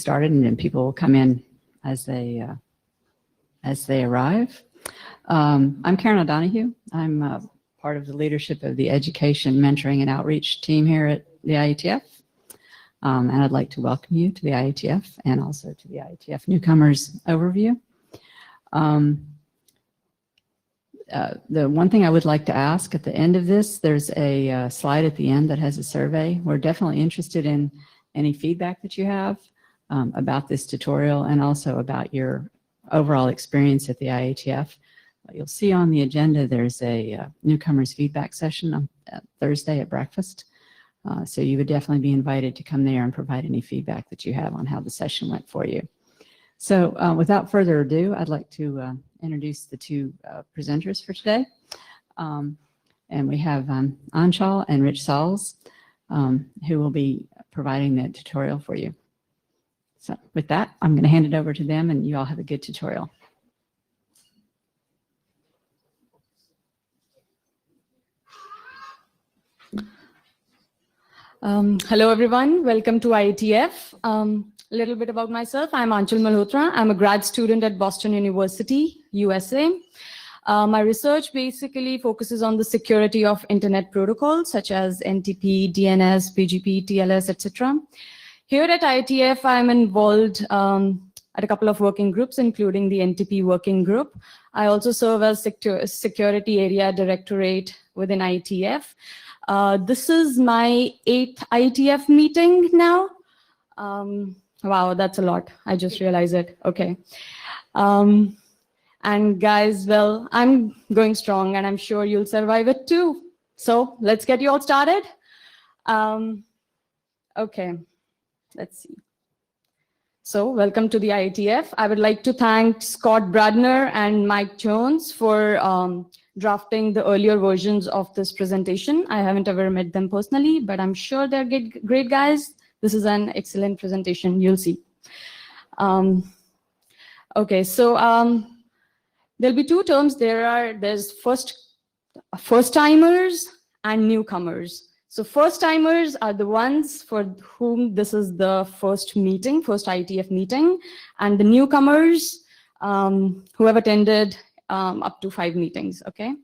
started, and then people will come in as they arrive. I'm Karen O'Donoghue. I'm part of the leadership of the Education, Mentoring, and Outreach team here at the IETF. And I'd like to welcome you to the IETF and also to the IETF Newcomers overview. The one thing I would like to ask at the end of this, there's a slide at the end that has a survey. We're definitely interested in any feedback that you have about this tutorial and also about your overall experience at the IETF. You'll see on the agenda there's a newcomers feedback session on Thursday at breakfast. So you would definitely be invited to come there and provide any feedback that you have on how the session went for you. So without further ado, I'd like to introduce the two presenters for today. And we have Anshul and Rich Sauls, who will be providing that tutorial for you. So with that, I'm going to hand it over to them, and you all have a good tutorial. Hello, everyone. Welcome to IETF. A little bit about myself. I'm Anshul Malhotra. I'm a grad student at Boston University, USA. My research basically focuses on the security of internet protocols such as NTP, DNS, BGP, TLS, etc. Here at IETF, I'm involved at a couple of working groups, including the NTP working group. I also serve as Security Area Directorate within IETF. This is my 8th IETF meeting now. Wow, that's a lot. I just realized it. Okay. And guys, well, I'm going strong, and I'm sure you'll survive it too. So let's get you all started. Okay, let's see. So welcome to the IETF. I would like to thank Scott Bradner and Mike Jones for drafting the earlier versions of this presentation. I haven't ever met them personally, but I'm sure they're great guys. This is an excellent presentation, you'll see. Okay, so there'll be two terms. There's first-timers and newcomers. So first-timers are the ones for whom this is the first meeting, first IETF meeting, and the newcomers who have attended up to 5 meetings, okay?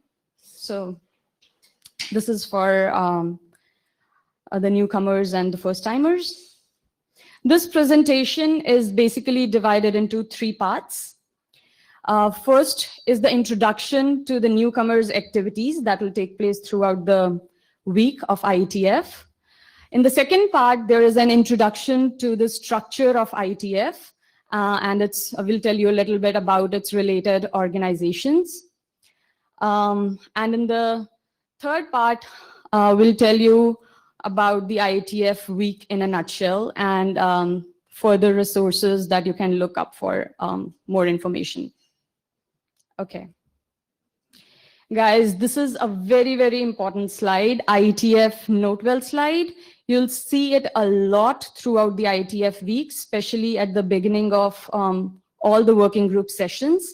So this is for the newcomers and the first-timers. This presentation is basically divided into 3 parts. First is the introduction to the newcomers' activities that will take place throughout the week of IETF. In the second part, there is an introduction to the structure of IETF, and we'll tell you a little bit about its related organizations. And in the third part, we'll tell you about the IETF week in a nutshell and further resources that you can look up for more information. Okay. Guys, this is a very, very important slide, IETF Notewell slide. You'll see it a lot throughout the IETF week, especially at the beginning of all the working group sessions.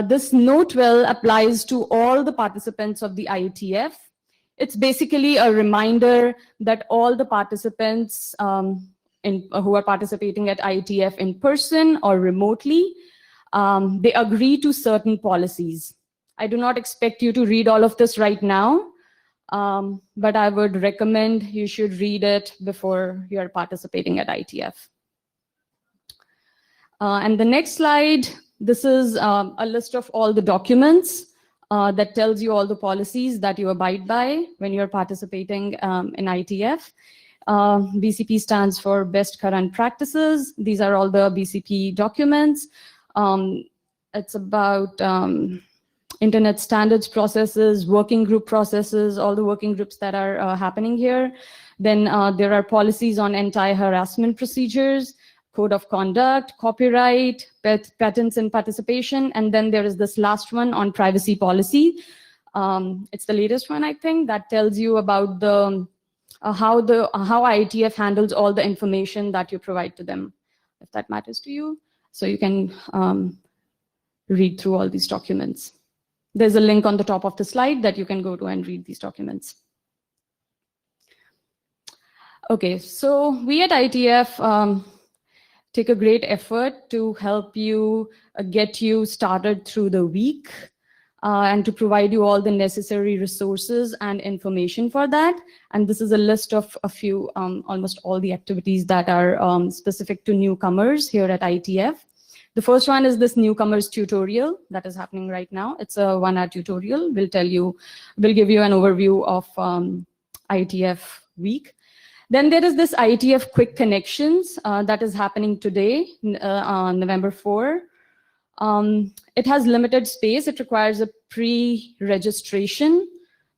This Notewell applies to all the participants of the IETF. It's basically a reminder that all the participants who are participating at IETF in person or remotely, they agree to certain policies. I do not expect you to read all of this right now, but I would recommend you should read it before you're participating at IETF. And the next slide, this is a list of all the documents that tells you all the policies that you abide by when you're participating in IETF. BCP stands for Best Current Practices. These are all the BCP documents. It's about internet standards processes, working group processes, all the working groups that are happening here. Then there are policies on anti-harassment procedures, code of conduct, copyright, patents and participation, and then there is this last one on privacy policy. It's the latest one, I think, that tells you about the how IETF handles all the information that you provide to them, if that matters to you. So you can read through all these documents. There's a link on the top of the slide that you can go to and read these documents. Okay, so we at IETF take a great effort to help you get you started through the week and to provide you all the necessary resources and information for that. And this is a list of a few, almost all the activities that are specific to newcomers here at IETF. The first one is this newcomers tutorial that is happening right now. It's a 1-hour tutorial. We'll give you an overview of IETF week. Then there is this IETF quick connections that is happening today on November 4. It has limited space. It requires a pre-registration.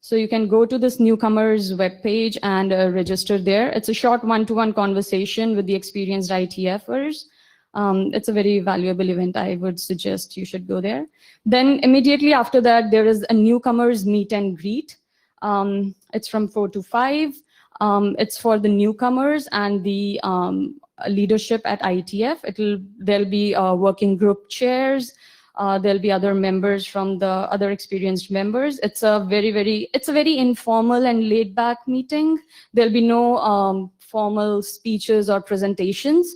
So you can go to this newcomers webpage and register there. It's a short one-to-one conversation with the experienced IETFers. It's a very valuable event. I would suggest you should go there. Then immediately after that, there is a newcomers meet and greet. It's from 4 to 5. It's for the newcomers and the leadership at IETF. There'll be working group chairs. There'll be other members from the other experienced members. It's a very informal and laid back meeting. There'll be no formal speeches or presentations.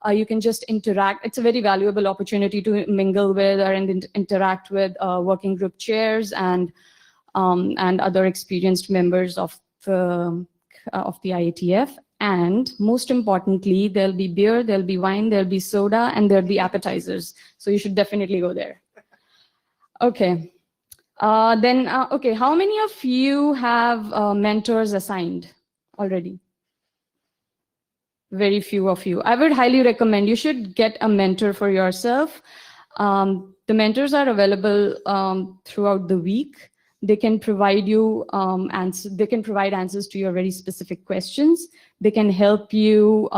You can just interact. It's a very valuable opportunity to mingle with and interact with working group chairs and other experienced members of the IETF. And most importantly, there'll be beer, there'll be wine, there'll be soda, and there'll be appetizers. So you should definitely go there. Okay. Okay, how many of you have mentors assigned already? Very few of you. I would highly recommend you should get a mentor for yourself. The mentors are available throughout the week. They can provide you answers. They can provide answers to your very specific questions. They can help you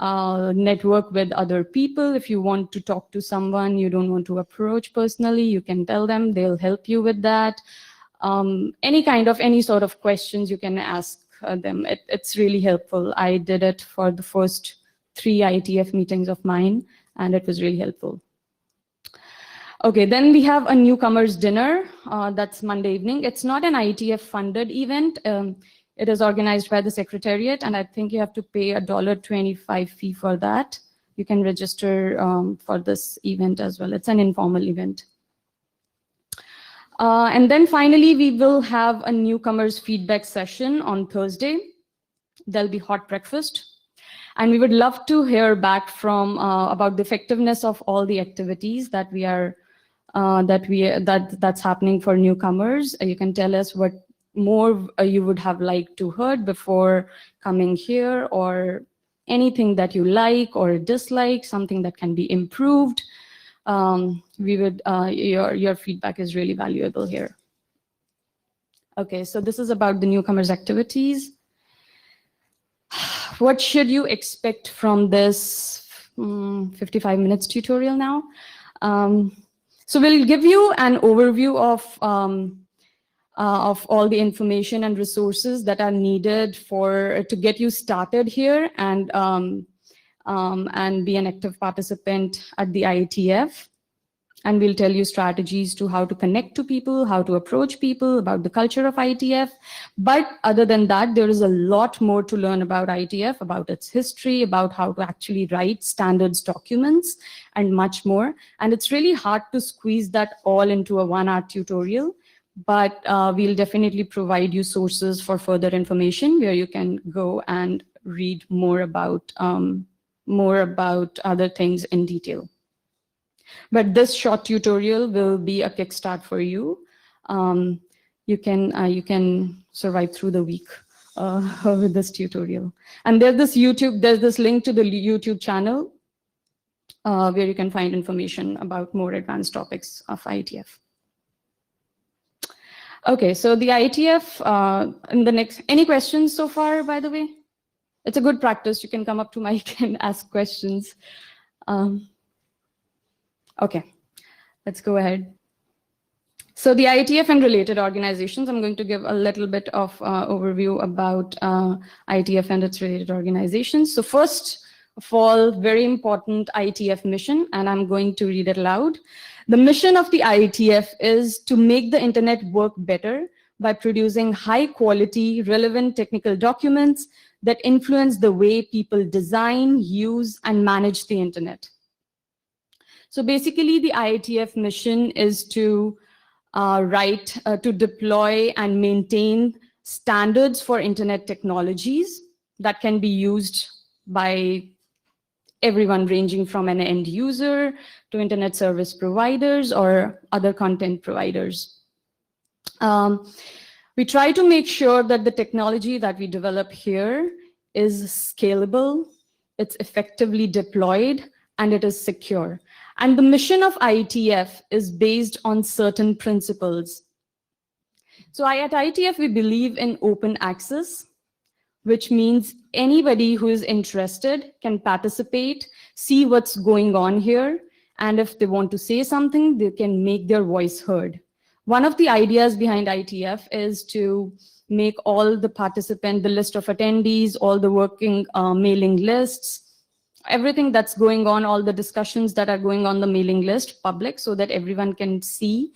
network with other people. If you want to talk to someone you don't want to approach personally, you can tell them. They'll help you with that. Any sort of questions you can ask them. It's really helpful. I did it for the first 3 IETF meetings of mine, and it was really helpful. Okay, then we have a newcomers dinner. That's Monday evening. It's not an IETF funded event. It is organized by the Secretariat, and I think you have to pay $1.25 fee for that. You can register for this event as well. It's an informal event. And then finally, we will have a newcomers feedback session on Thursday. There'll be hot breakfast. And we would love to hear back from about the effectiveness of all the activities that we are that's happening for newcomers. You can tell us what more you would have liked to heard before coming here, or anything that you like or dislike, something that can be improved. Your feedback is really valuable here. Okay, so this is about the newcomers activities. What should you expect from this 55 minutes tutorial now? So we'll give you an overview of all the information and resources that are needed to get you started here and be an active participant at the IETF. And we'll tell you strategies to how to connect to people, how to approach people, about the culture of IETF. But other than that, there is a lot more to learn about IETF, about its history, about how to actually write standards documents, and much more. And it's really hard to squeeze that all into a 1-hour tutorial. But we'll definitely provide you sources for further information where you can go and read more about other things in detail. But this short tutorial will be a kickstart for you. You can survive through the week with this tutorial. And there's this link to the YouTube channel where you can find information about more advanced topics of IETF. Okay, so the IETF, any questions so far, by the way? It's a good practice. You can come up to mic and ask questions. Okay, let's go ahead. So the IETF and related organizations, I'm going to give a little bit of overview about IETF and its related organizations. So first of all, very important IETF mission, and I'm going to read it aloud. The mission of the IETF is to make the internet work better by producing high quality, relevant technical documents that influence the way people design, use, and manage the internet. So basically, the IETF mission is to to deploy and maintain standards for internet technologies that can be used by everyone, ranging from an end user to internet service providers or other content providers. We try to make sure that the technology that we develop here is scalable, it's effectively deployed, and it is secure. And the mission of IETF is based on certain principles. So at IETF, we believe in open access, which means anybody who is interested can participate, see what's going on here, and if they want to say something, they can make their voice heard. One of the ideas behind IETF is to make all the participants, the list of attendees, all the working mailing lists, everything that's going on, all the discussions that are going on the mailing list public, so that everyone can see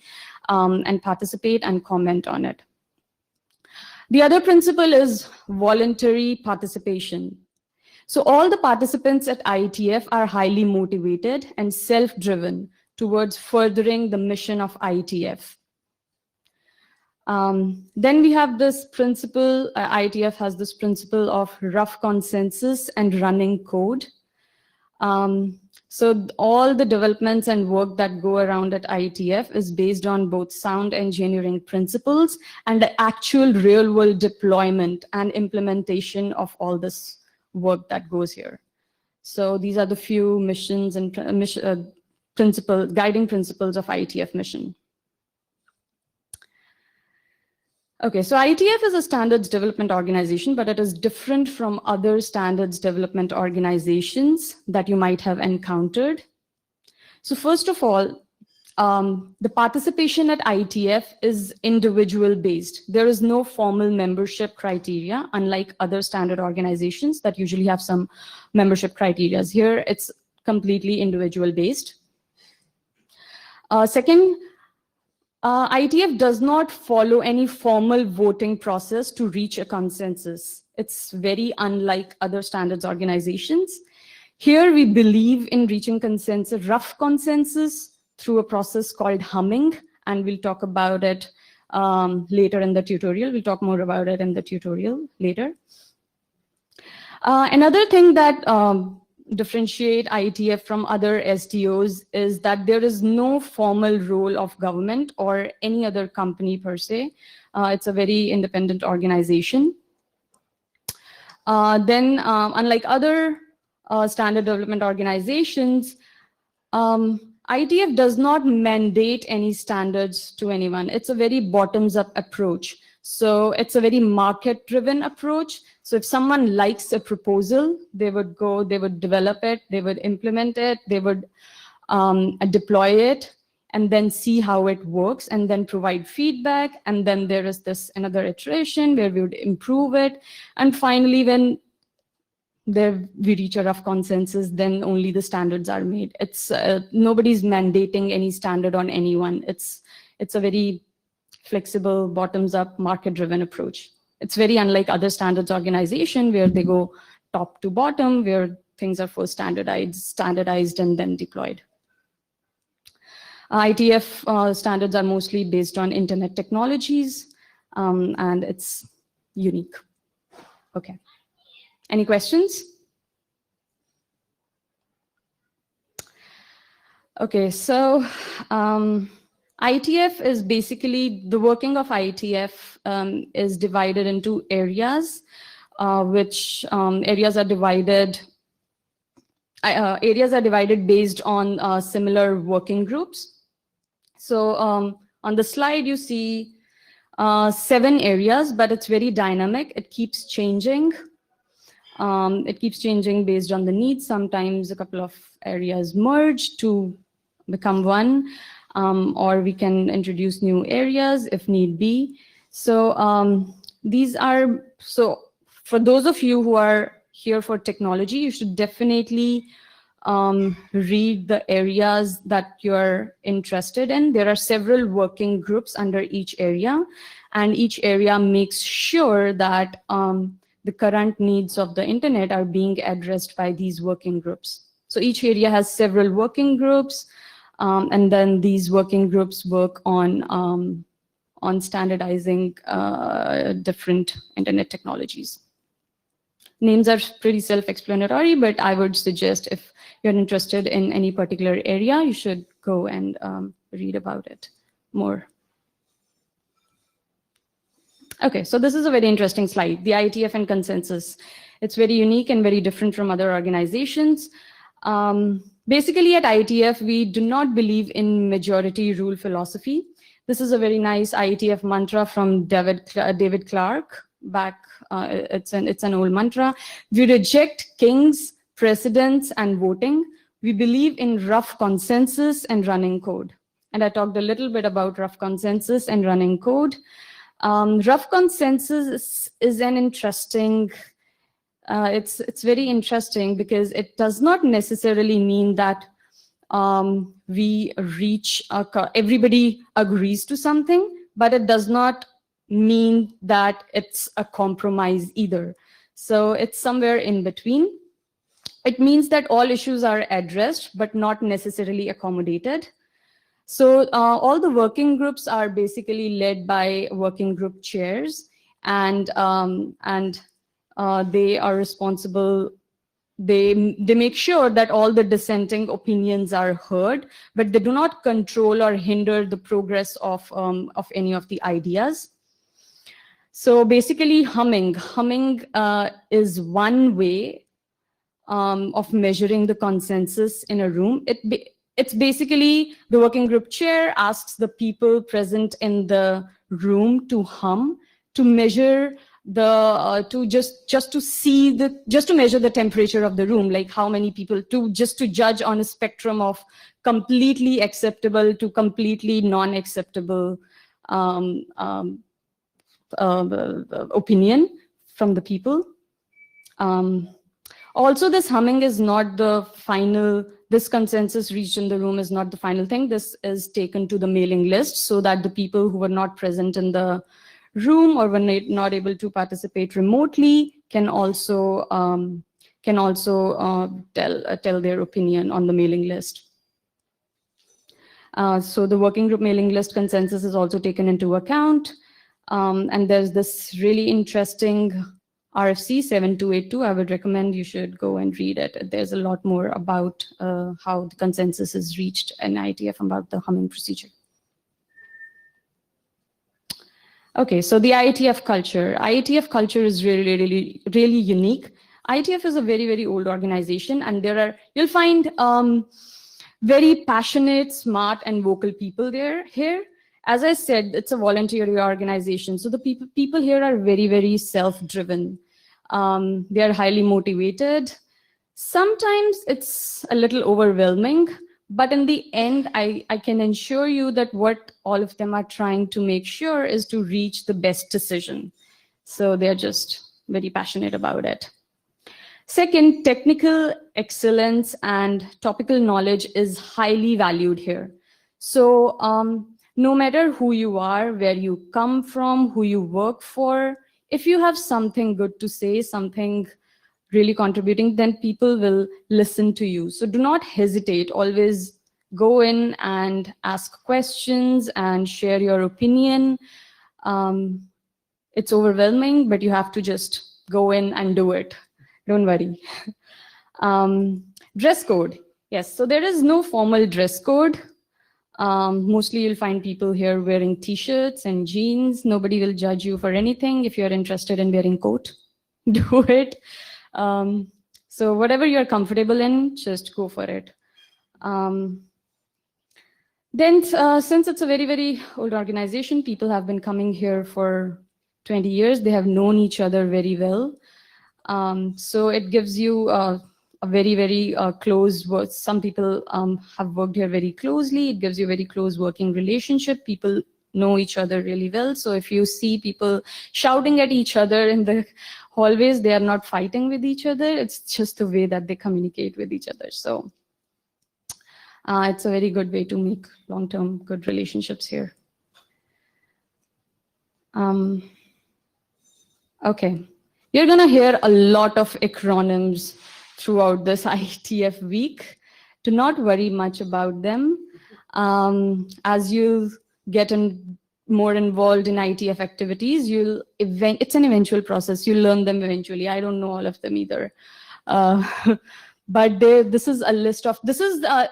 and participate and comment on it. The other principle is voluntary participation. So all the participants at IETF are highly motivated and self-driven towards furthering the mission of IETF. Then we have this principle, IETF has this principle of rough consensus and running code. So all the developments and work that go around at IETF is based on both sound engineering principles and the actual real-world deployment and implementation of all this work that goes here. So these are the few missions and guiding principles of IETF mission. Okay, so IETF is a standards development organization, but it is different from other standards development organizations that you might have encountered. So first of all, the participation at IETF is individual based. There is no formal membership criteria, unlike other standard organizations that usually have some membership criteria. Here, it's completely individual based. Second, IETF does not follow any formal voting process to reach a consensus. It's very unlike other standards organizations. Here we believe in reaching consensus, rough consensus, through a process called humming, and we'll talk about it later in the tutorial. We'll talk more about it in the tutorial later. Another thing that differentiate IETF from other SDOs is that there is no formal role of government or any other company per se. It's a very independent organization. Then, unlike other standard development organizations, IETF does not mandate any standards to anyone. It's a very bottoms-up approach. So it's a very market-driven approach. So if someone likes a proposal, they would go, they would develop it, they would implement it, they would deploy it, and then see how it works, and then provide feedback. And then there is this another iteration where we would improve it. And finally, when we reach a rough consensus, then only the standards are made. It's nobody's mandating any standard on anyone. It's a very flexible, bottoms-up, market-driven approach. It's very unlike other standards organization where they go top to bottom, where things are first standardized and then deployed. IETF standards are mostly based on internet technologies, and it's unique. Okay. Any questions? Okay, so IETF is basically, the working of IETF is divided into areas, which areas are divided based on similar working groups. So on the slide, you see 7 areas, but it's very dynamic. It keeps changing. It keeps changing based on the needs. Sometimes a couple of areas merge to become one, or we can introduce new areas if need be. So so for those of you who are here for technology, you should definitely read the areas that you're interested in. There are several working groups under each area, and each area makes sure that the current needs of the internet are being addressed by these working groups. So each area has several working groups, and then these working groups work on standardizing different internet technologies. Names are pretty self-explanatory, but I would suggest if you're interested in any particular area, you should go and read about it more. Okay, so this is a very interesting slide, the IETF and consensus. It's very unique and very different from other organizations. Basically, at IETF, we do not believe in majority rule philosophy. This is a very nice IETF mantra from David Clark. It's an old mantra. We reject kings, presidents, and voting. We believe in rough consensus and running code. And I talked a little bit about rough consensus and running code. Rough consensus is an interesting, it's very interesting because it does not necessarily mean that we reach, everybody agrees to something, but it does not mean that it's a compromise either. So it's somewhere in between. It means that all issues are addressed, but not necessarily accommodated. So all the working groups are basically led by working group chairs, and they are responsible. They make sure that all the dissenting opinions are heard, but they do not control or hinder the progress of any of the ideas. So basically, humming is one way of measuring the consensus in a room. It's basically the working group chair asks the people present in the room to hum, to measure the just to measure the temperature of the room, like how many people, just to judge on a spectrum of completely acceptable to completely non-acceptable opinion from the people. Also, this humming is not the final, this consensus reached in the room is not the final thing. This is taken to the mailing list so that the people who were not present in the room or were not able to participate remotely can also tell their opinion on the mailing list. So the working group mailing list consensus is also taken into account. And there's this really interesting RFC 7282. I would recommend you should go and read it. There's a lot more about how the consensus is reached in IETF about the humming procedure. Okay, so the IETF culture. IETF culture is really unique. IETF is a very old organization, and you'll find very passionate, smart, and vocal people here. As I said, it's a voluntary organization, so the people here are very self-driven. They are highly motivated. Sometimes it's a little overwhelming, but in the end, I can assure you that what all of them are trying to make sure is to reach the best decision. So they're just very passionate about it. Second, technical excellence and topical knowledge is highly valued here. So no matter who you are, where you come from, who you work for, if you have something good to say, something really contributing, then people will listen to you. So do not hesitate. Always go in and ask questions and share your opinion. It's overwhelming, but you have to just go in and do it. Don't worry. Dress code. Yes, so there is no formal dress code. Mostly you'll find people here wearing t-shirts and jeans. Nobody will judge you for anything. If you're interested in wearing coat, do it. So whatever you're comfortable in, just go for it. Then since it's a very old organization, people have been coming here for 20 years. They have known each other very well. So it gives you a very close work. Some people have worked here very closely. It gives you a very close working relationship. People know each other really well. So if you see people shouting at each other in the hallways, they are not fighting with each other. It's just the way that they communicate with each other. So it's a very good way to make long-term good relationships here. Okay. You're going to hear a lot of acronyms throughout this IETF week. Do not worry much about them. As you get more involved in IETF activities, it's an eventual process. You'll learn them eventually. I don't know all of them either. But this is a list of,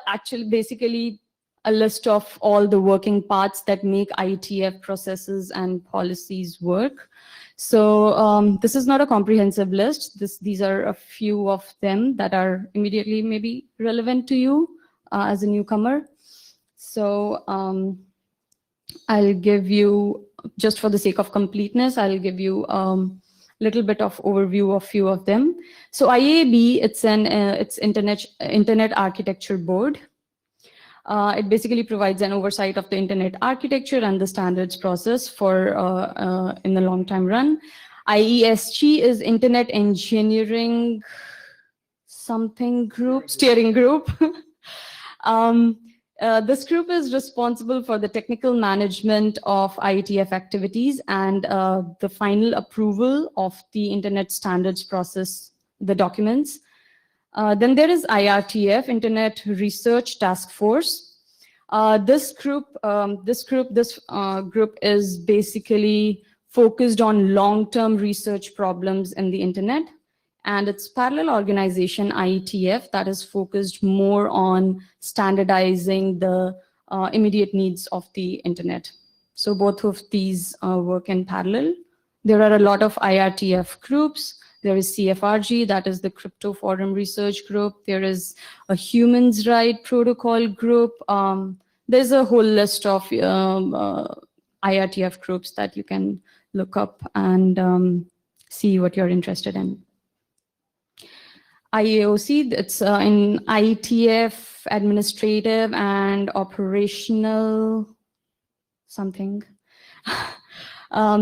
actually basically a list of all the working parts that make IETF processes and policies work. So this is not a comprehensive list. These are a few of them that are immediately maybe relevant to you as a newcomer. So I'll give you, just for the sake of completeness, I'll give you little bit of overview of few of them. So IAB, it's Internet Architecture Board. It basically provides an oversight of the internet architecture and the standards process for in the long time run. IESG is Internet Engineering something group, steering group. This group is responsible for the technical management of IETF activities and the final approval of the internet standards process, the documents. Then there is IRTF, Internet Research Task Force. This group is basically focused on long-term research problems in the internet. And its parallel organization, IETF, that is focused more on standardizing the immediate needs of the internet. So both of these work in parallel. There are a lot of IRTF groups. There is CFRG, that is the Crypto Forum Research Group. There is a Humans Right Protocol group. There's a whole list of IRTF groups that you can look up and see what you're interested in. IAOC, it's in IETF Administrative and Operational something.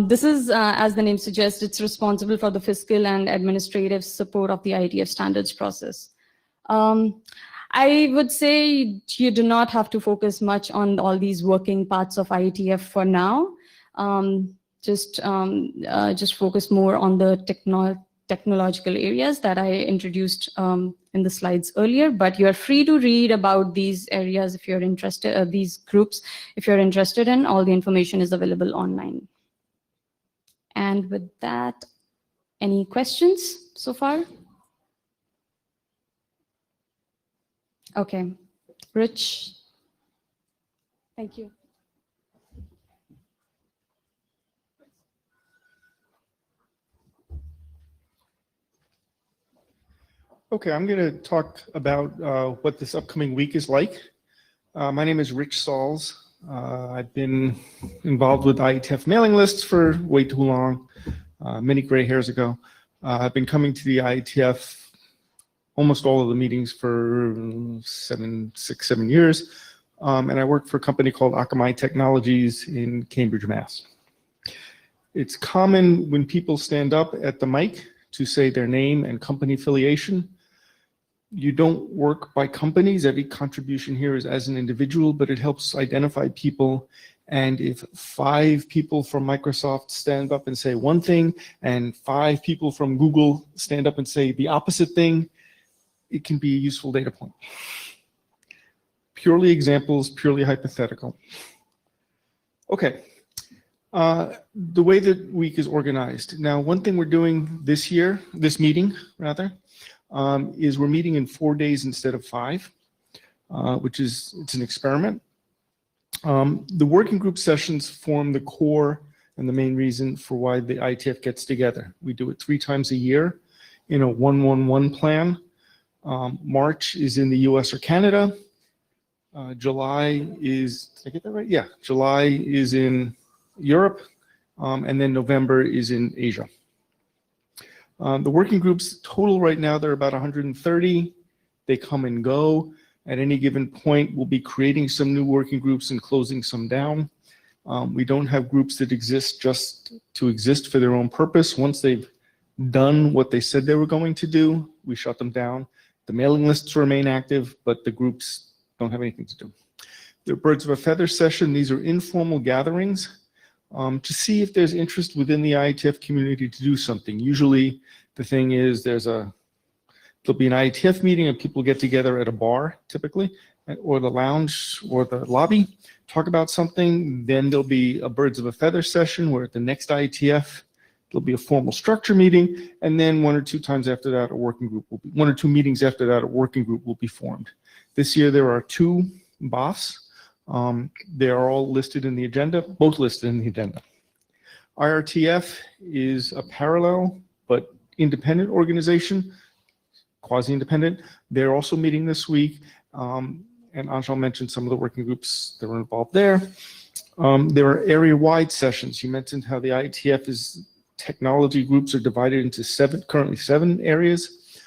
This is, as the name suggests, it's responsible for the fiscal and administrative support of the IETF standards process. I would say you do not have to focus much on all these working parts of IETF for now. Just focus more on the technological areas that I introduced in the slides earlier, but you're free to read about these areas if you're interested, these groups, if you're interested in. All the information is available online. And with that, any questions so far? Okay, Rich. Thank you. Okay, I'm going to talk about what this upcoming week is like. My name is Rich Sauls. I've been involved with IETF mailing lists for way too long, many gray hairs ago. I've been coming to the IETF almost all of the meetings for 6, 7 years, and I work for a company called Akamai Technologies in Cambridge, Mass. It's common when people stand up at the mic to say their name and company affiliation. You don't work by companies. Every contribution here is as an individual, but it helps identify people. And if 5 people from Microsoft stand up and say one thing, and 5 people from Google stand up and say the opposite thing, it can be a useful data point. Purely examples, purely hypothetical. Okay. The way the week is organized. Now, one thing we're doing this meeting, is we're meeting in 4 days instead of 5, it's an experiment. The working group sessions form the core and the main reason for why the IETF gets together. We do it 3 times a year in a 1-1-1 plan. March is in the US or Canada. July is, did I get that right? Yeah, July is in Europe, and then November is in Asia. The working groups total right now, they're about 130. They come and go. At any given point, we'll be creating some new working groups and closing some down. We don't have groups that exist just to exist for their own purpose. Once they've done what they said they were going to do, we shut them down. The mailing lists remain active, but the groups don't have anything to do. The Birds of a Feather session, these are informal gatherings. to see if there's interest within the IETF community to do something. Usually the thing is there'll be an IETF meeting and people get together at a bar typically, or the lounge or the lobby, talk about something. Then there'll be a birds of a feather session where at the next IETF, there'll be a formal structure meeting. And then 1 or 2 times after that, a working group will be, 1 or 2 meetings after that, a working group will be formed. This year there are 2 BOFs. They are all listed in the agenda, both listed in the agenda. IRTF is a parallel but independent organization, quasi-independent. They're also meeting this week. And Anshul mentioned some of the working groups that were involved there. There are area-wide sessions. You mentioned how the IETF technology groups are divided into currently 7 areas.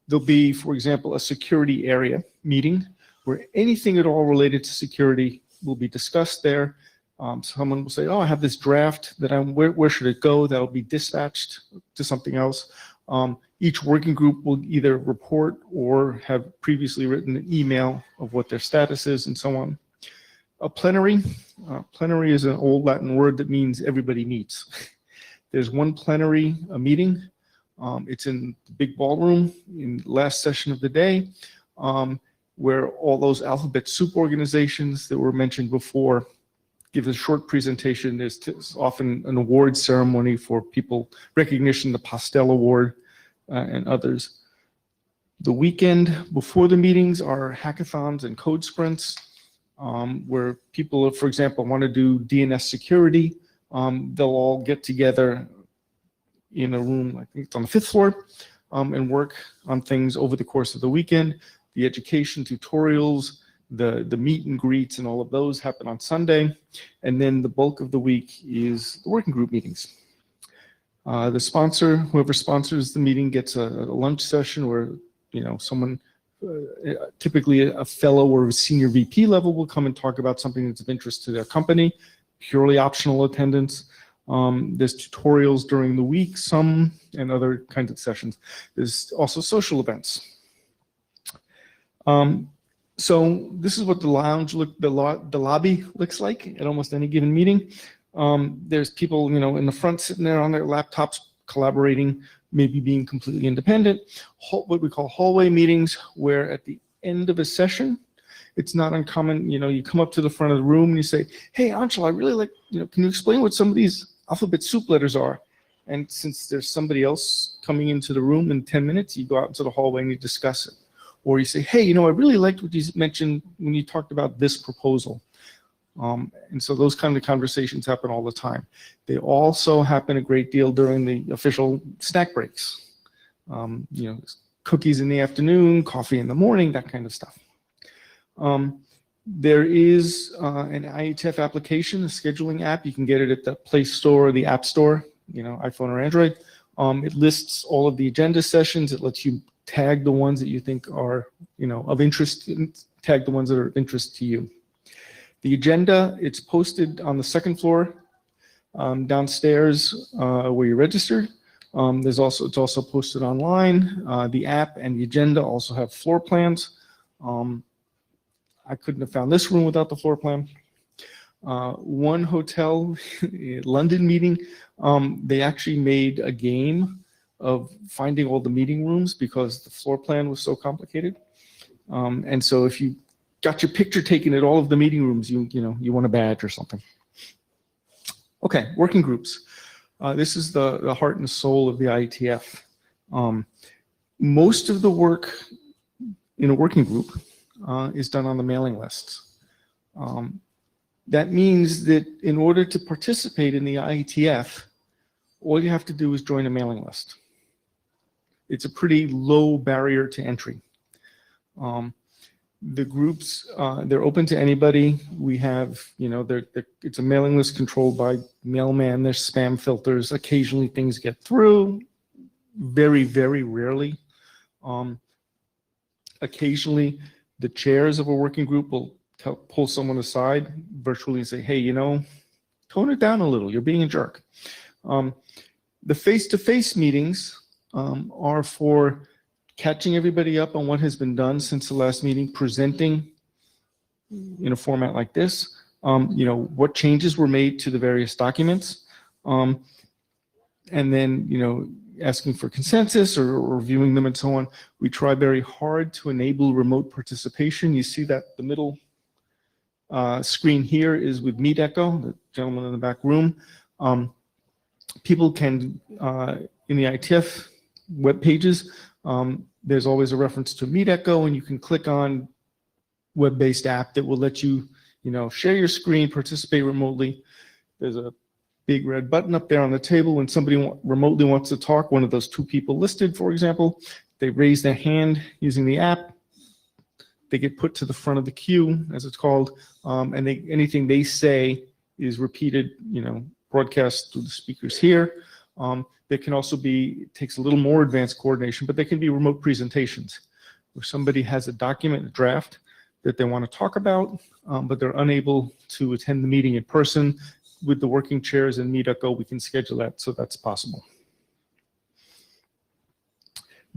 There'll be, for example, a security area meeting where anything at all related to security will be discussed there. Someone will say, oh, I have this draft that where should it go? That'll be dispatched to something else. Each working group will either report or have previously written an email of what their status is and so on. A plenary. Plenary is an old Latin word that means everybody meets. There's one plenary meeting. It's in the big ballroom in the last session of the day, where all those alphabet soup organizations that were mentioned before give a short presentation. There's often an award ceremony for people, recognition, the Pastel Award, and others. The weekend before the meetings are hackathons and code sprints, where people, for example, want to do DNS security. They'll all get together in a room, I think it's on the 5th floor, and work on things over the course of the weekend. The education tutorials, the meet and greets and all of those happen on Sunday. And then the bulk of the week is the working group meetings. The sponsor, whoever sponsors the meeting, gets a lunch session where, someone, typically a fellow or a senior VP level, will come and talk about something that's of interest to their company, purely optional attendance. There's tutorials during the week, and other kinds of sessions. There's also social events. So this is what the lounge the lobby looks like at almost any given meeting. There's people, in the front sitting there on their laptops collaborating, maybe being completely independent. What we call hallway meetings, where at the end of a session, it's not uncommon, you come up to the front of the room and you say, hey, Anshul, I really like, can you explain what some of these alphabet soup letters are? And since there's somebody else coming into the room in 10 minutes, you go out into the hallway and you discuss it. Or you say, hey, I really liked what you mentioned when you talked about this proposal. And so those kind of conversations happen all the time. They also happen a great deal during the official snack breaks. Cookies in the afternoon, coffee in the morning, that kind of stuff. There is an IETF application, a scheduling app. You can get it at the Play Store or the App Store, iPhone or Android. It lists all of the agenda sessions. It lets you tag the ones that you think are, of interest, tag the ones that are of interest to you. The agenda, it's posted on the 2nd floor downstairs where you registered. It's also posted online. The app and the agenda also have floor plans. I couldn't have found this room without the floor plan. One hotel, London meeting, they actually made a game of finding all the meeting rooms because the floor plan was so complicated. And so if you got your picture taken at all of the meeting rooms, you won a badge or something. Okay, working groups. This is the heart and soul of the IETF. Most of the work in a working group is done on the mailing lists. That means that in order to participate in the IETF, all you have to do is join a mailing list. It's a pretty low barrier to entry. The groups, they're open to anybody. We have, it's a mailing list controlled by mailman. There's spam filters. Occasionally things get through. Very, very rarely. Occasionally, the chairs of a working group will pull someone aside virtually and say, hey, tone it down a little. You're being a jerk. The face-to-face meetings are for catching everybody up on what has been done since the last meeting, presenting in a format like this, what changes were made to the various documents, and then, asking for consensus or reviewing them and so on. We try very hard to enable remote participation. You see that the middle screen here is with Meet Echo, the gentleman in the back room. People can, in the IETF web pages, there's always a reference to Meet Echo, and you can click on web-based app that will let you, share your screen, participate remotely. There's a big red button up there on the table. When somebody remotely wants to talk, one of those two people listed, for example, they raise their hand using the app. They get put to the front of the queue, as it's called, and anything they say is repeated, broadcast through the speakers here. There can also be, it takes a little more advanced coordination, but they can be remote presentations where somebody has a document, a draft that they want to talk about, but they're unable to attend the meeting in person. With the working chairs and Meet Echo, we can schedule that, so that's possible.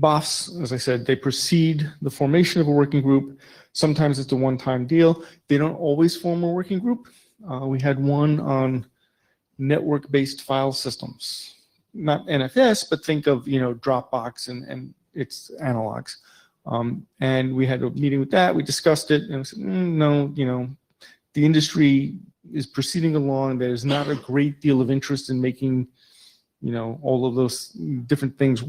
BOFs, as I said, they precede the formation of a working group. Sometimes it's a one-time deal. They don't always form a working group. We had one on network-based file systems. Not NFS, but think of, Dropbox and its analogs. And we had a meeting with that. We discussed it, and we said, no, the industry is proceeding along. There's not a great deal of interest in making, all of those different things,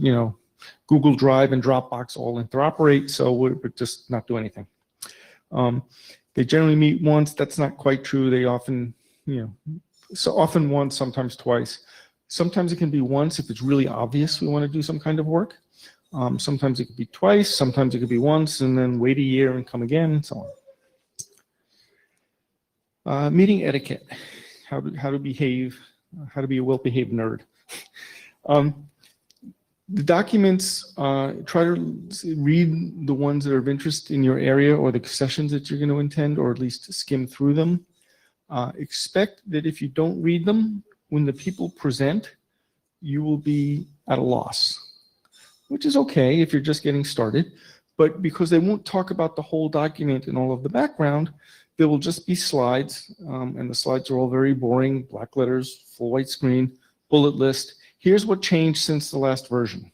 Google Drive and Dropbox all interoperate, so we're just not doing anything. They generally meet once. That's not quite true. They often, so often once, sometimes twice. Sometimes it can be once if it's really obvious we want to do some kind of work. Sometimes it could be twice. Sometimes it could be once, and then wait a year and come again, and so on. Meeting etiquette, how to behave, how to be a well-behaved nerd. The documents, try to read the ones that are of interest in your area or the sessions that you're going to attend, or at least skim through them. Expect that if you don't read them, when the people present, you will be at a loss, which is okay if you're just getting started. But because they won't talk about the whole document and all of the background, there will just be slides, and the slides are all very boring, black letters, full white screen, bullet list. Here's what changed since the last version.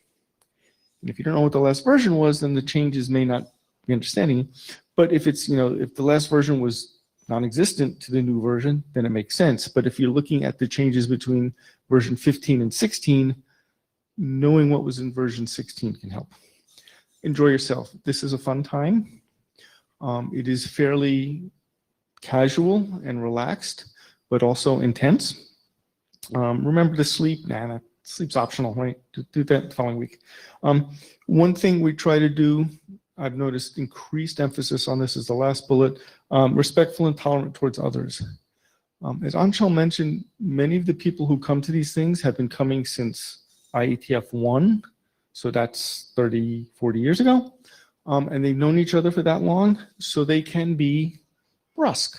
And if you don't know what the last version was, then the changes may not be understanding. But if it's, if the last version was non-existent to the new version, then it makes sense. But if you're looking at the changes between version 15 and 16, knowing what was in version 16 can help. Enjoy yourself. This is a fun time. It is fairly casual and relaxed, but also intense. Remember to sleep. Nah, sleep's optional, right? Do that the following week. One thing we try to do, I've noticed increased emphasis on this, is the last bullet, respectful and tolerant towards others. As Anshul mentioned, many of the people who come to these things have been coming since IETF 1, so that's 30, 40 years ago. And they've known each other for that long, so they can be brusque.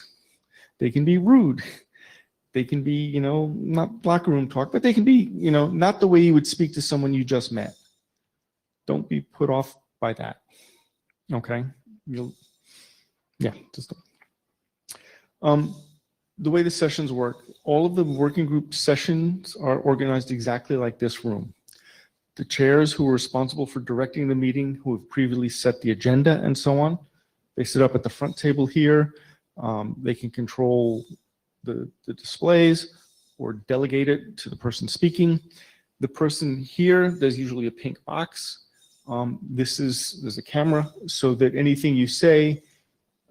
They can be rude. They can be, not locker room talk, but they can be, not the way you would speak to someone you just met. Don't be put off by that. Okay? Just the way the sessions work, all of the working group sessions are organized exactly like this room. The chairs who are responsible for directing the meeting, who have previously set the agenda and so on, they sit up at the front table here. They can control the displays or delegate it to the person speaking. The person here, there's usually a pink box. There's a camera so that anything you say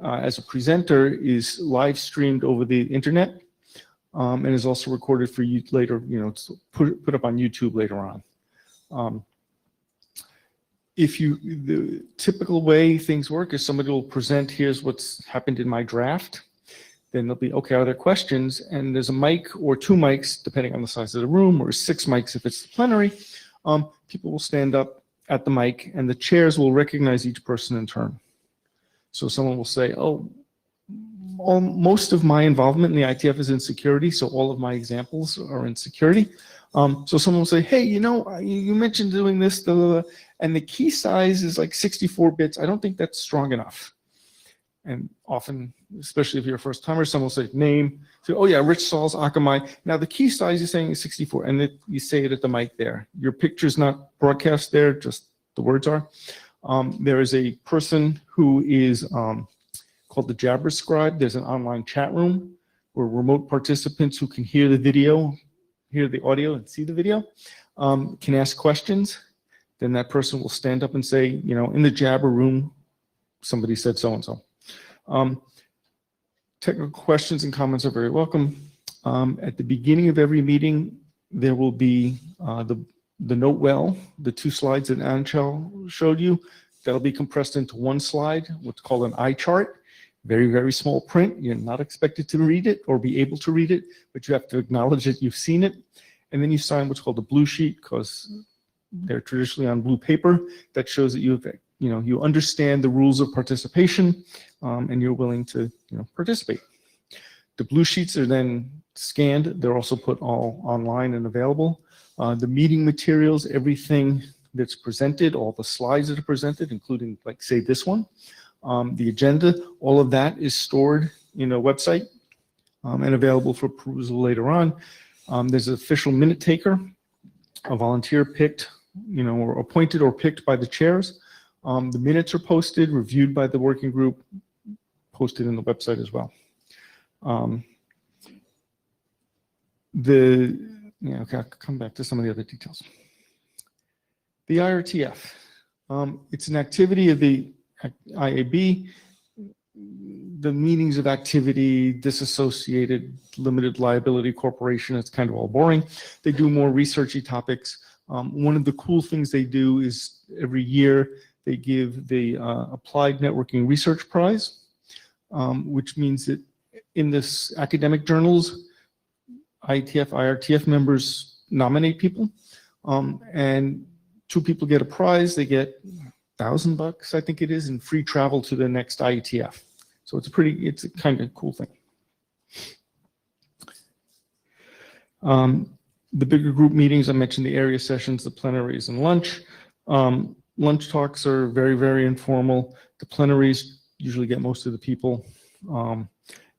as a presenter is live streamed over the internet, and is also recorded for you later, put up on YouTube later on. The typical way things work is somebody will present, here's what's happened in my draft. Then they'll be, okay, are there questions? And there's a mic or two mics, depending on the size of the room, or 6 mics if it's plenary. People will stand up at the mic, and the chairs will recognize each person in turn. So someone will say, most of my involvement in the IETF is in security, so all of my examples are in security. So someone will say, hey, you mentioned doing this, and the key size is like 64 bits. I don't think that's strong enough. And often, especially if you're a first timer, someone will say name. So, oh yeah, Rich Saul's Akamai. Now the key size you're saying is 64, and you say it at the mic there. Your picture's not broadcast there, just the words are. There is a person who is called the Jabber Scribe. There's an online chat room where remote participants who can hear the video, hear the audio and see the video, can ask questions. Then that person will stand up and say, you know, in the Jabber room, somebody said so-and-so. Technical questions and comments are very welcome. At the beginning of every meeting, there will be the note well, the 2 slides that Anchal showed you. That'll be compressed into 1 slide, what's called an eye chart. Very, very small print. You're not expected to read it or be able to read it, but you have to acknowledge that you've seen it. And then you sign what's called a blue sheet, because they're traditionally on blue paper. That shows that you understand the rules of participation, and you're willing to participate. The blue sheets are then scanned. They're also put all online and available. The meeting materials, everything that's presented, all the slides that are presented, including, like, say, this one, the agenda, all of that is stored in a website and available for perusal later on. There's an official minute taker, a volunteer picked, or appointed or picked by the chairs. The minutes are posted, reviewed by the working group, posted in the website as well. Okay, I'll come back to some of the other details. The IRTF, it's an activity of the IAB. The meanings of activity, disassociated, limited liability corporation, it's kind of all boring. They do more researchy topics. One of the cool things they do is every year they give the Applied Networking Research Prize, which means that in this academic journals, IETF, IRTF members nominate people, and 2 people get a prize. They get $1,000, I think it is, and free travel to the next IETF. So it's a kind of cool thing. The bigger group meetings, I mentioned the area sessions, the plenaries, and lunch. Lunch talks are very, very informal. The plenaries usually get most of the people.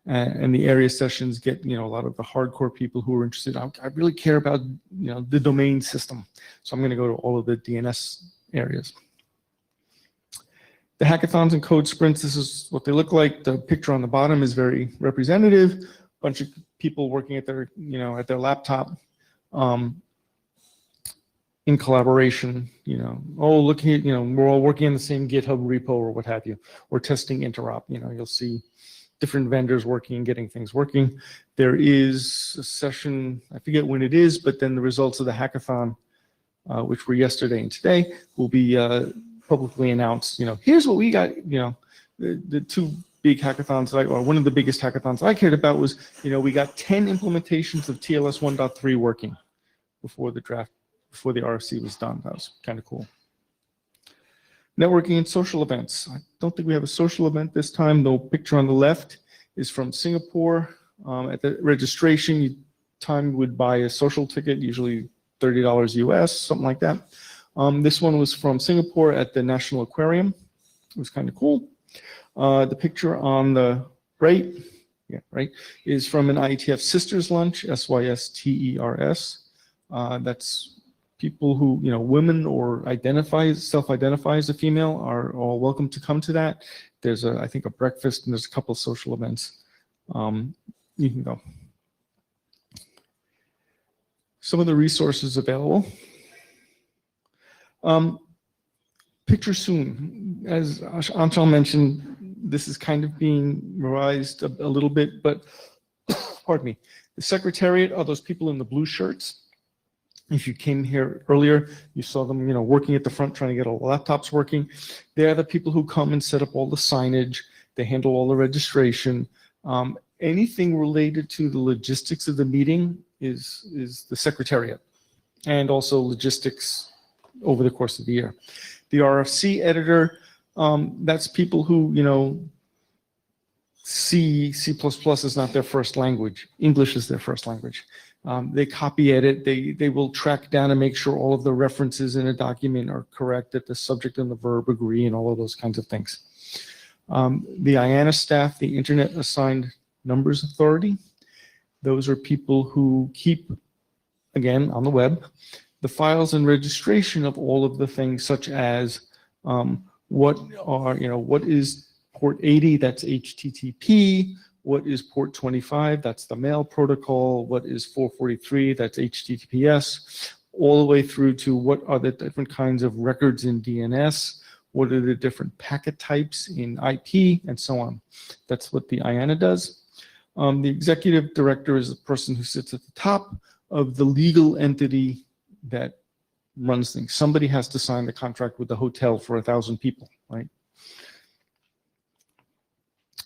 And the area sessions get, a lot of the hardcore people who are interested. I really care about, the domain system. So I'm going to go to all of the DNS areas. The hackathons and code sprints, this is what they look like. The picture on the bottom is very representative. A bunch of people working at their, at their laptop in collaboration, oh, look here, we're all working in the same GitHub repo or what have you. We're testing interop, you'll see different vendors working and getting things working. There is a session, I forget when it is, but then the results of the hackathon, which were yesterday and today, will be publicly announced. Here's what we got. The 2 big hackathons, or one of the biggest hackathons I cared about was, we got 10 implementations of TLS 1.3 working before the draft, before the RFC was done. That was kind of cool. Networking and social events. I don't think we have a social event this time. The picture on the left is from Singapore. At the registration time, would buy a social ticket, usually $30 US, something like that. This one was from Singapore at the National Aquarium. It was kind of cool. The picture on the right, is from an IETF Sisters Lunch, SYSTERS. That's people who, women or self-identify as a female are all welcome to come to that. There's I think a breakfast, and there's a couple of social events. You can go. Some of the resources available. Picture soon. As Anchal mentioned, this is kind of being revised a little bit, but pardon me. The Secretariat are those people in the blue shirts. If you came here earlier, you saw them, working at the front trying to get all the laptops working. They're the people who come and set up all the signage. They handle all the registration. Anything related to the logistics of the meeting is the Secretariat, and also logistics over the course of the year. The RFC editor, that's people who, C++ is not their first language. English is their first language. They copy edit. They will track down and make sure all of the references in a document are correct, that the subject and the verb agree, and all of those kinds of things. The IANA staff, the Internet Assigned Numbers Authority, those are people who keep, again, on the web, the files and registration of all of the things such as what is port 80, that's HTTP, what is port 25, that's the mail protocol, what is 443, that's HTTPS, all the way through to what are the different kinds of records in DNS, what are the different packet types in IP, and so on. That's what the IANA does. The executive director is the person who sits at the top of the legal entity that runs things. Somebody has to sign the contract with the hotel for 1,000 people, right?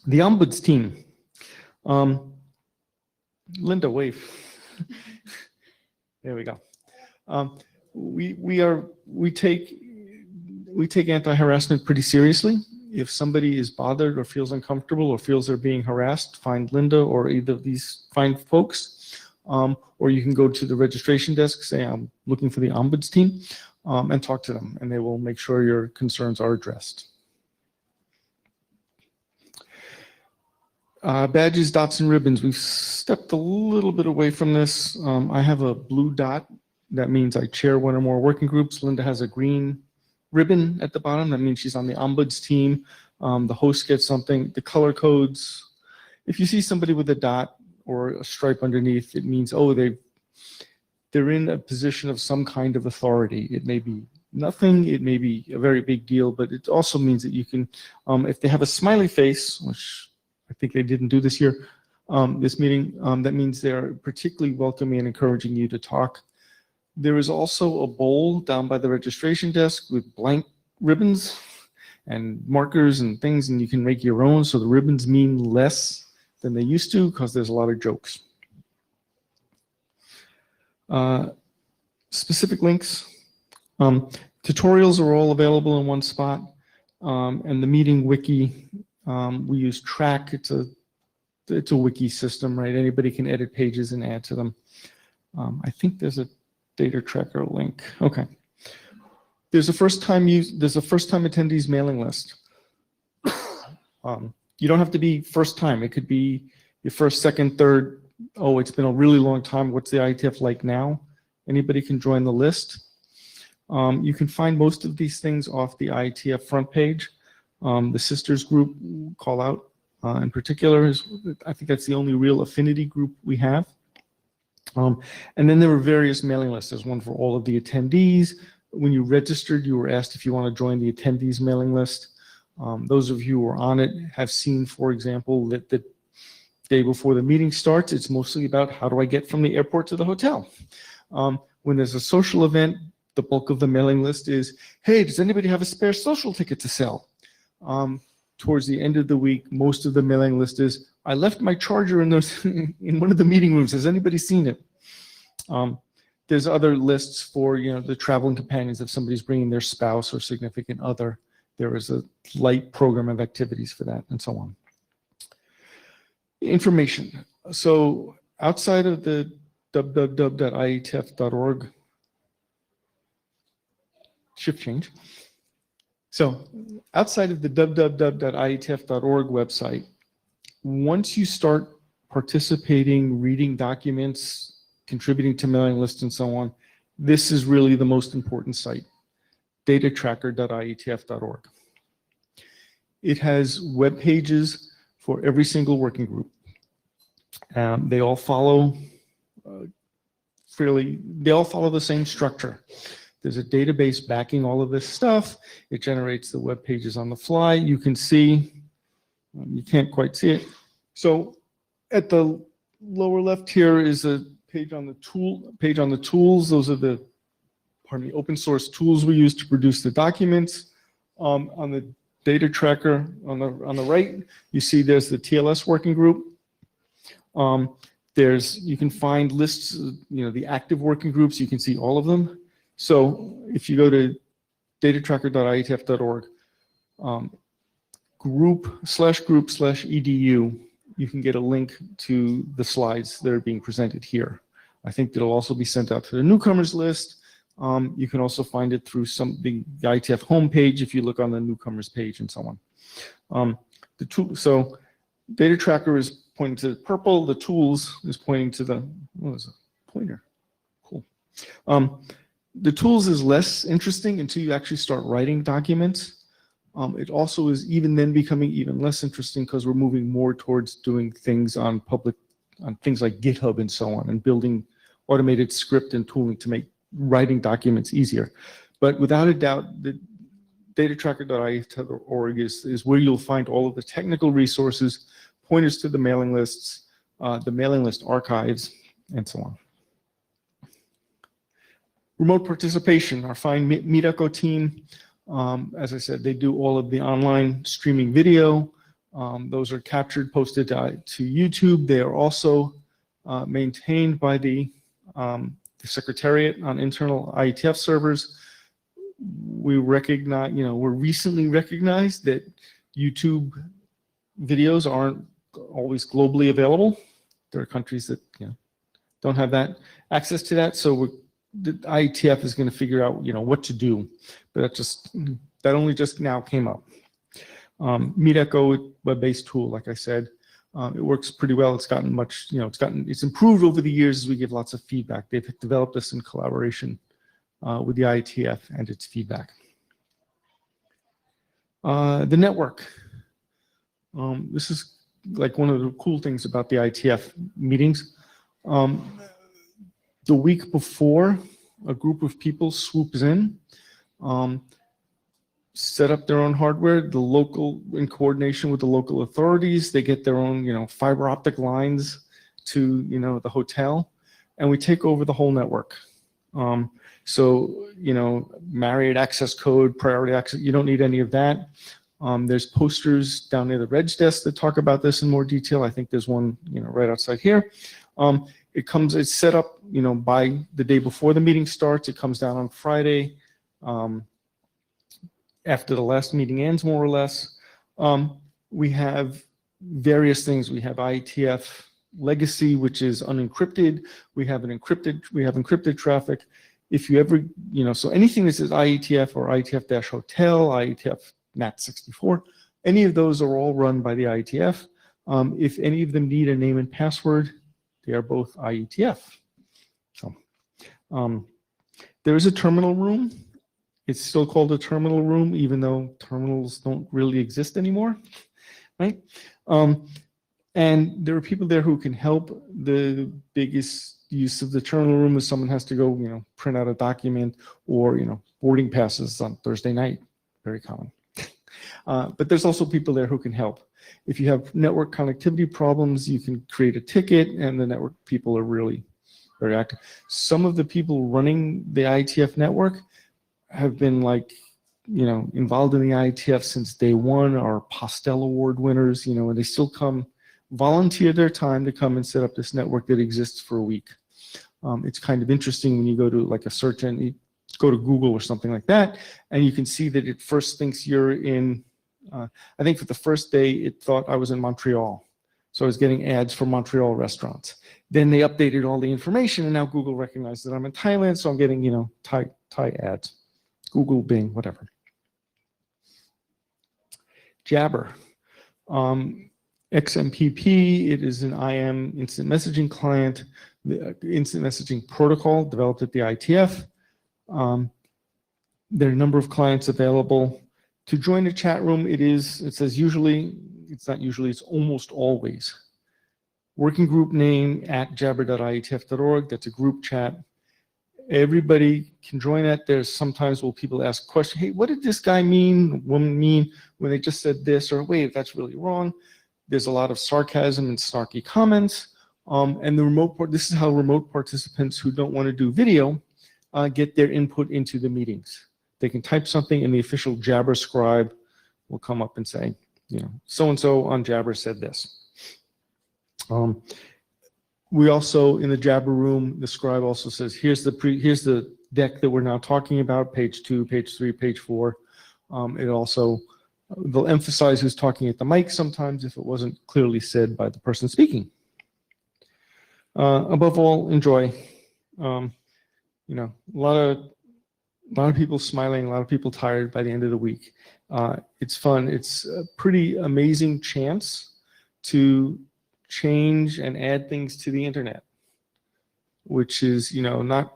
The ombuds team. Linda, wave. There we go. We take anti-harassment pretty seriously. If somebody is bothered or feels uncomfortable or feels they're being harassed, find Linda or either of these fine folks. Or you can go to the registration desk, say I'm looking for the ombuds team, and talk to them, and they will make sure your concerns are addressed. Badges, dots, and ribbons. We've stepped a little bit away from this. I have a blue dot. That means I chair one or more working groups. Linda has a green ribbon at the bottom. That means she's on the ombuds team. The host gets something. The color codes. If you see somebody with a dot or a stripe underneath, it means, oh, they're in a position of some kind of authority. It may be nothing, it may be a very big deal, but it also means that you can, if they have a smiley face, which I think they didn't do this year, this meeting, that means they're particularly welcoming and encouraging you to talk. There is also a bowl down by the registration desk with blank ribbons and markers and things, and you can make your own, so the ribbons mean less than they used to because there's a lot of jokes. Specific links. Tutorials are all available in one spot. And the meeting wiki, we use Track. It's a wiki system, right? Anybody can edit pages and add to them. I think there's a data tracker link. Okay. There's a first-time attendees mailing list. You don't have to be first time. It could be your first, second, third. Oh, it's been a really long time. What's the IETF like now? Anybody can join the list. You can find most of these things off the IETF front page. The sisters group call out in particular is, I think that's the only real affinity group we have. And then there were various mailing lists. There's one for all of the attendees. When you registered, you were asked if you want to join the attendees mailing list. Those of you who are on it have seen, for example, that the day before the meeting starts, it's mostly about how do I get from the airport to the hotel. When there's a social event, the bulk of the mailing list is, hey, does anybody have a spare social ticket to sell? Towards the end of the week, most of the mailing list is, I left my charger in one of the meeting rooms. Has anybody seen it? There's other lists for the traveling companions if somebody's bringing their spouse or significant other. There is a light program of activities for that, and so on. Information. So outside of the www.ietf.org, shift change. So outside of the www.ietf.org website, once you start participating, reading documents, contributing to mailing lists, and so on, this is really the most important site. datatracker.ietf.org. It has web pages for every single working group. They all follow the same structure. There's a database backing all of this stuff. It generates the web pages on the fly. You can see, you can't quite see it. So at the lower left here is a page on the tools. Those are the open source tools we use to produce the documents. On the data tracker on the right, you see there's the TLS working group. You can find lists, the active working groups. You can see all of them. So if you go to datatracker.ietf.org, group/edu, you can get a link to the slides that are being presented here. I think it'll also be sent out to the newcomers list. You can also find it through the IETF homepage if you look on the newcomers page and so on. the tool. So data tracker is pointing to the purple. The tools is pointing to the, what was it? Pointer. Cool. The tools is less interesting until you actually start writing documents. It also is even then becoming even less interesting because we're moving more towards doing things on things like GitHub and so on, and building automated script and tooling to make writing documents easier. But without a doubt, the datatracker.ietf.org is where you'll find all of the technical resources, pointers to the mailing lists, the mailing list archives, and so on. Remote participation, our fine MeetEcho team, as I said, they do all of the online streaming video. Those are captured, posted to YouTube. They are also maintained by the Secretariat on internal IETF servers. We recognize, we're recently recognized that YouTube videos aren't always globally available. There are countries that don't have that access to that, so the IETF is going to figure out what to do. But that only just now came up. MeetEcho, web-based tool, like I said, it works pretty well. It's gotten much, it's improved over the years as we give lots of feedback. They've developed this in collaboration with the IETF and its feedback. The network. This is like one of the cool things about the IETF meetings. The week before, a group of people swoops in, set up their own hardware, in coordination with the local authorities. They get their own, fiber optic lines to, the hotel, and we take over the whole network. So, Marriott access code, priority access, you don't need any of that. There's posters down near the reg desk that talk about this in more detail. I think there's one, right outside here. It's set up, by the day before the meeting starts. It comes down on Friday, after the last meeting ends, more or less. We have various things. We have IETF legacy, which is unencrypted. We have encrypted traffic. If you ever, so anything that says IETF or IETF-hotel, IETF NAT64, any of those are all run by the IETF. If any of them need a name and password, they are both IETF. So, there is a terminal room. It's still called a terminal room, even though terminals don't really exist anymore, right? And there are people there who can help. The biggest use of the terminal room is someone has to go, print out a document, or, boarding passes on Thursday night, very common. But there's also people there who can help. If you have network connectivity problems, you can create a ticket, and the network people are really very active. Some of the people running the IETF network have been involved in the IETF since day one, are Postel Award winners, and they still come, volunteer their time to come and set up this network that exists for a week. It's kind of interesting when you go to like a search engine, go to Google or something like that, and you can see that it first thinks you're in, I think for the first day, it thought I was in Montreal. So I was getting ads for Montreal restaurants. Then they updated all the information, and now Google recognized that I'm in Thailand, so I'm getting, Thai ads. Google, Bing, whatever. Jabber. XMPP, it is an IM instant messaging client, the instant messaging protocol developed at the IETF. There are a number of clients available. To join a chat room, it says usually, it's not usually, it's almost always. Working group name at jabber.ietf.org, that's a group chat. Everybody can join that. There's sometimes where people ask questions, hey, what did this guy mean, woman mean, when they just said this, or wait, that's really wrong. There's a lot of sarcasm and snarky comments. And this is how remote participants who don't want to do video get their input into the meetings. They can type something, and the official Jabber scribe will come up and say, so-and-so on Jabber said this. We also, in the Jabber room, the scribe also says, here's the deck that we're now talking about, page 2, page 3, page 4. It also, they'll emphasize who's talking at the mic sometimes if it wasn't clearly said by the person speaking. Above all, enjoy. A lot of A lot of people smiling, a lot of people tired by the end of the week. It's fun. It's a pretty amazing chance to change and add things to the internet, which is, not,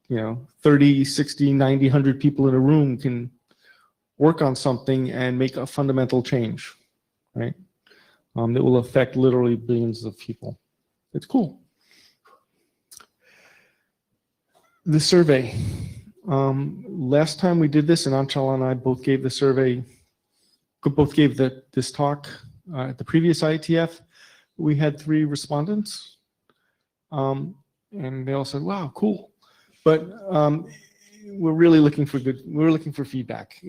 30, 60, 90, 100 people in a room can work on something and make a fundamental change, right? That will affect literally billions of people. It's cool. The survey. Last time we did this, and Anshul and I both gave the survey, both gave this talk at the previous IETF. We had 3 respondents, and they all said, "Wow, cool." But we're really looking for feedback.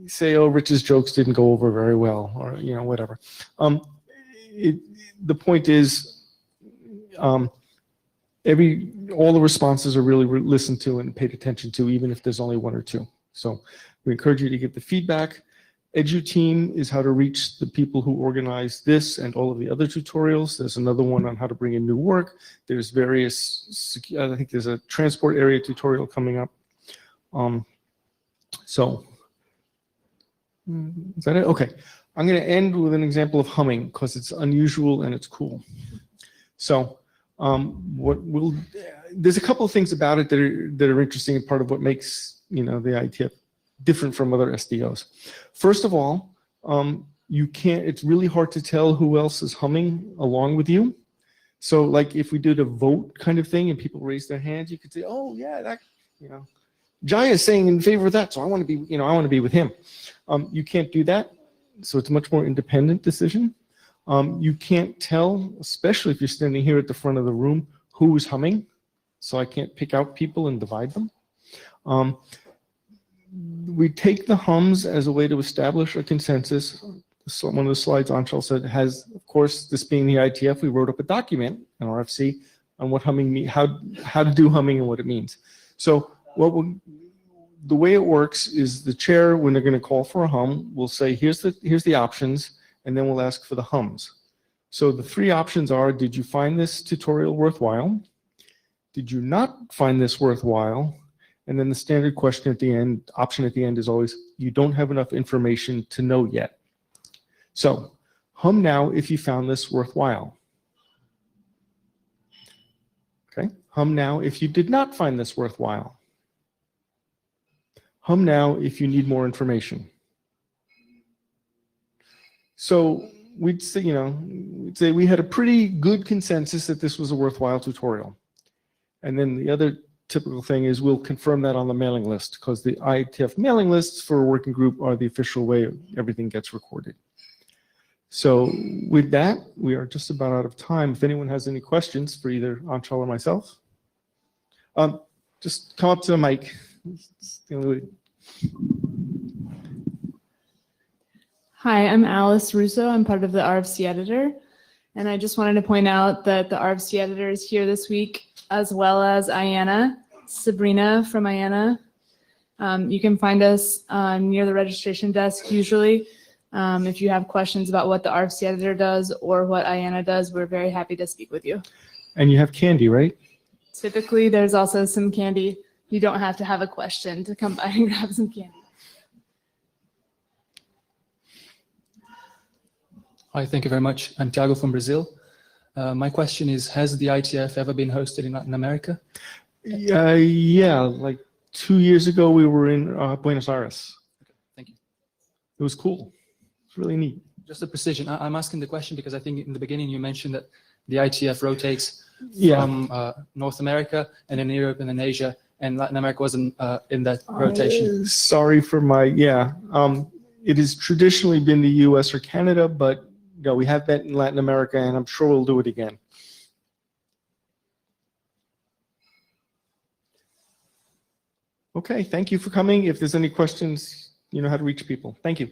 Say, "Oh, Rich's jokes didn't go over very well," or whatever. The point is, all the responses are really listened to and paid attention to, even if there's only 1 or 2. So we encourage you to get the feedback. EduTeam is how to reach the people who organize this and all of the other tutorials. There's another one on how to bring in new work. There's various, I think there's a transport area tutorial coming up. So is that it? Okay. I'm going to end with an example of humming because it's unusual and it's cool. So there's a couple of things about it that are interesting and part of what makes the IETF different from other SDOs. First of all, it's really hard to tell who else is humming along with you. So like if we did a vote kind of thing and people raise their hands, you could say, "Oh yeah, that, Jaya is saying in favor of that, so I want to be with him." You can't do that. So it's a much more independent decision. You can't tell, especially if you're standing here at the front of the room, who is humming. So I can't pick out people and divide them. We take the hums as a way to establish a consensus. So one of the slides Anshul said has, of course, this being the IETF, we wrote up a document, an RFC, on what humming means, how to do humming and what it means. So the way it works is the chair, when they're going to call for a hum, will say, here's the options, and then we'll ask for the hums. So the 3 options are, did you find this tutorial worthwhile? Did you not find this worthwhile? And then the standard question at the end, option at the end is always, you don't have enough information to know yet. So hum now if you found this worthwhile. Okay, hum now if you did not find this worthwhile. Hum now if you need more information. So we'd say we had a pretty good consensus that this was a worthwhile tutorial. And then the other typical thing is we'll confirm that on the mailing list, because the IETF mailing lists for a working group are the official way everything gets recorded. So with that, we are just about out of time. If anyone has any questions for either Anshul or myself, just come up to the mic. Hi, I'm Alice Russo. I'm part of the RFC editor. And I just wanted to point out that the RFC editor is here this week, as well as Ayanna, Sabrina from Ayanna. You can find us near the registration desk usually. If you have questions about what the RFC editor does or what Ayanna does, we're very happy to speak with you. And you have candy, right? Typically, there's also some candy. You don't have to have a question to come by and grab some candy. Hi, thank you very much. I'm Thiago from Brazil. My question is, has the IETF ever been hosted in Latin America? Yeah, like 2 years ago we were in Buenos Aires. Okay, thank you. It was cool. It's really neat. Just a precision. I'm asking the question because I think in the beginning you mentioned that the IETF rotates from North America and then Europe and then Asia, and Latin America wasn't in that rotation. Sorry for my, it has traditionally been the US or Canada, but we have that in Latin America, and I'm sure we'll do it again. Okay, thank you for coming. If there's any questions, you know how to reach people. Thank you.